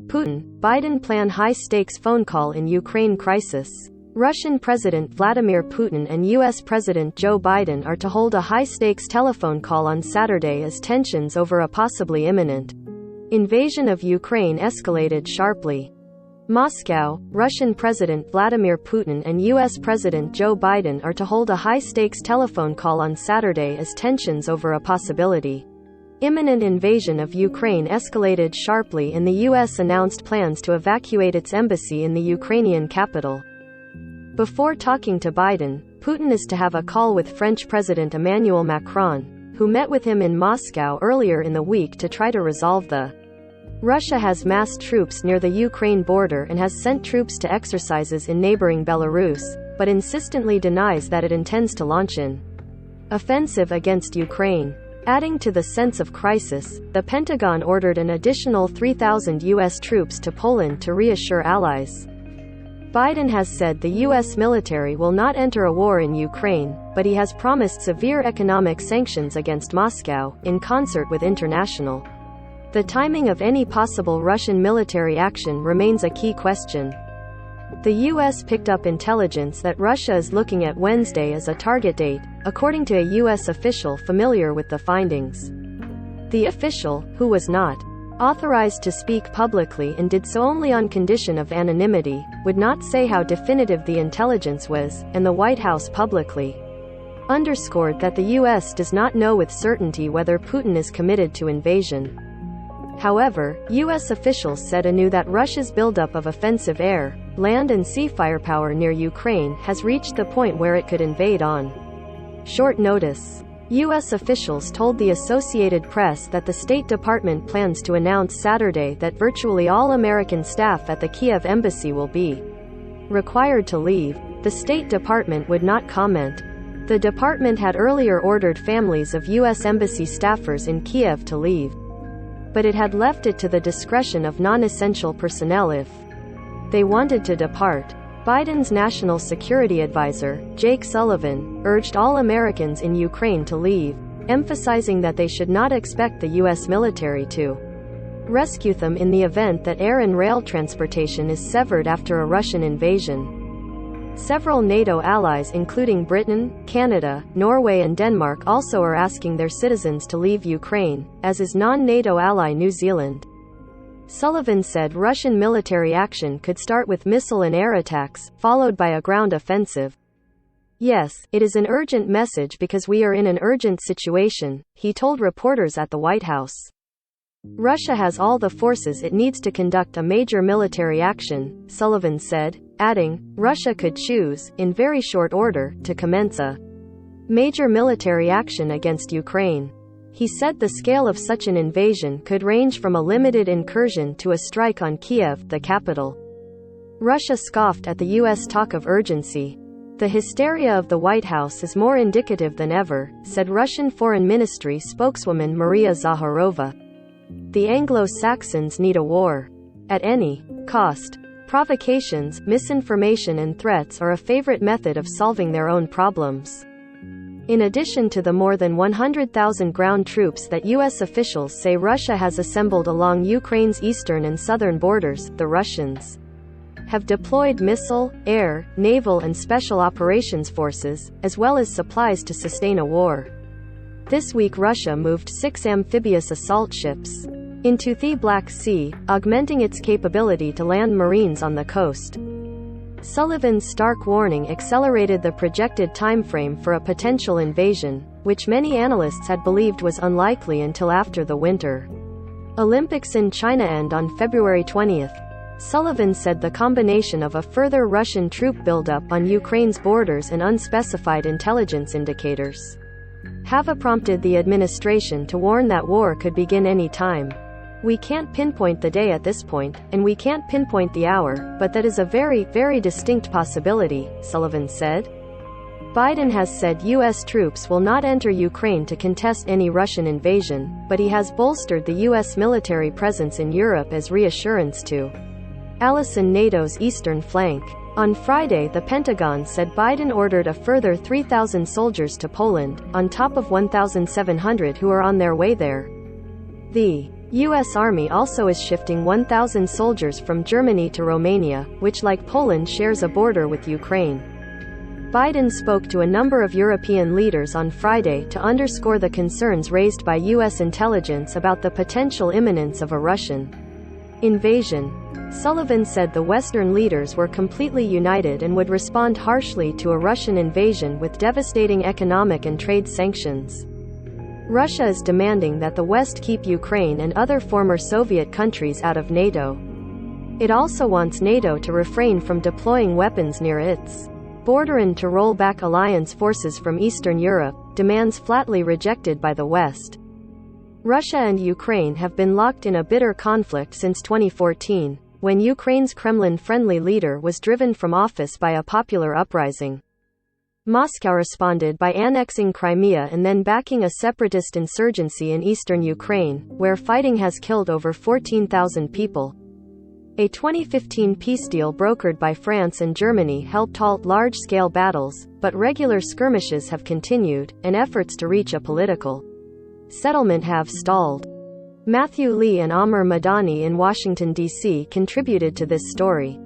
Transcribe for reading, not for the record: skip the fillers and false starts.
Putin, Biden plan high-stakes phone call in Ukraine crisis. Russian President Vladimir Putin and U.S. President Joe Biden are to hold a high-stakes telephone call on Saturday as tensions over a possibly imminent invasion of Ukraine escalated sharply. Moscow, Russian President Vladimir Putin and U.S. President Joe Biden are to hold a high-stakes telephone call on Saturday as tensions over a possibility imminent invasion of Ukraine escalated sharply and the U.S. announced plans to evacuate its embassy in the Ukrainian capital. Before talking to Biden, Putin is to have a call with French President Emmanuel Macron, who met with him in Moscow earlier in the week to try to resolve the Russia has massed troops near the Ukraine border and has sent troops to exercises in neighboring Belarus, but insistently denies that it intends to launch an offensive against Ukraine. Adding to the sense of crisis, the Pentagon ordered an additional 3,000 U.S. troops to Poland to reassure allies. Biden has said the U.S. military will not enter a war in Ukraine, but he has promised severe economic sanctions against Moscow, in concert with international. The timing of any possible Russian military action remains a key question. The U.S. picked up intelligence that Russia is looking at Wednesday as a target date, according to a U.S. official familiar with the findings. The official, who was not authorized to speak publicly and did so only on condition of anonymity, would not say how definitive the intelligence was, and the White House publicly underscored that the U.S. does not know with certainty whether Putin is committed to invasion. However, U.S. officials said anew that Russia's buildup of offensive air, land and sea firepower near Ukraine has reached the point where it could invade on short notice. U.S. officials told the Associated Press that the State Department plans to announce Saturday that virtually all American staff at the Kiev embassy will be required to leave. The State Department would not comment. The department had earlier ordered families of U.S. embassy staffers in Kiev to leave, but it had left it to the discretion of non-essential personnel if they wanted to depart. Biden's national security advisor, Jake Sullivan, urged all Americans in Ukraine to leave, emphasizing that they should not expect the U.S. military to rescue them in the event that air and rail transportation is severed after a Russian invasion. Several NATO allies including Britain, Canada, Norway and Denmark also are asking their citizens to leave Ukraine, as is non-NATO ally New Zealand. Sullivan said Russian military action could start with missile and air attacks, followed by a ground offensive. Yes, it is an urgent message because we are in an urgent situation, he told reporters at the White House. Russia has all the forces it needs to conduct a major military action, Sullivan said, adding, Russia could choose, in very short order, to commence a major military action against Ukraine. He said the scale of such an invasion could range from a limited incursion to a strike on Kiev, the capital. Russia scoffed at the U.S. talk of urgency. The hysteria of the White House is more indicative than ever, said Russian Foreign Ministry spokeswoman Maria Zakharova. The Anglo-Saxons need a war. At any cost. Provocations, misinformation and threats are a favorite method of solving their own problems. In addition to the more than 100,000 ground troops that U.S. officials say Russia has assembled along Ukraine's eastern and southern borders, the Russians have deployed missile, air, naval and special operations forces, as well as supplies to sustain a war. This week Russia moved 6 amphibious assault ships into the Black Sea, augmenting its capability to land Marines on the coast. Sullivan's stark warning accelerated the projected timeframe for a potential invasion, which many analysts had believed was unlikely until after the Winter Olympics in China end on February 20. Sullivan said the combination of a further Russian troop buildup on Ukraine's borders and unspecified intelligence indicators have prompted the administration to warn that war could begin any time. We can't pinpoint the day at this point, and we can't pinpoint the hour, but that is a very, very distinct possibility, Sullivan said. Biden has said U.S. troops will not enter Ukraine to contest any Russian invasion, but he has bolstered the U.S. military presence in Europe as reassurance to allison NATO's eastern flank. On Friday, the Pentagon said Biden ordered a further 3,000 soldiers to Poland, on top of 1,700 who are on their way there. The U.S. Army also is shifting 1,000 soldiers from Germany to Romania, which like Poland shares a border with Ukraine. Biden spoke to a number of European leaders on Friday to underscore the concerns raised by U.S. intelligence about the potential imminence of a Russian invasion. Sullivan said the Western leaders were completely united and would respond harshly to a Russian invasion with devastating economic and trade sanctions. Russia is demanding that the West keep Ukraine and other former Soviet countries out of NATO. It also wants NATO to refrain from deploying weapons near its border and to roll back alliance forces from Eastern Europe, demands flatly rejected by the West. Russia and Ukraine have been locked in a bitter conflict since 2014, when Ukraine's Kremlin-friendly leader was driven from office by a popular uprising. Moscow responded by annexing Crimea and then backing a separatist insurgency in eastern Ukraine, where fighting has killed over 14,000 people. A 2015 peace deal brokered by France and Germany helped halt large-scale battles, but regular skirmishes have continued, and efforts to reach a political settlement have stalled. Matthew Lee and Amr Madani in Washington, D.C. contributed to this story.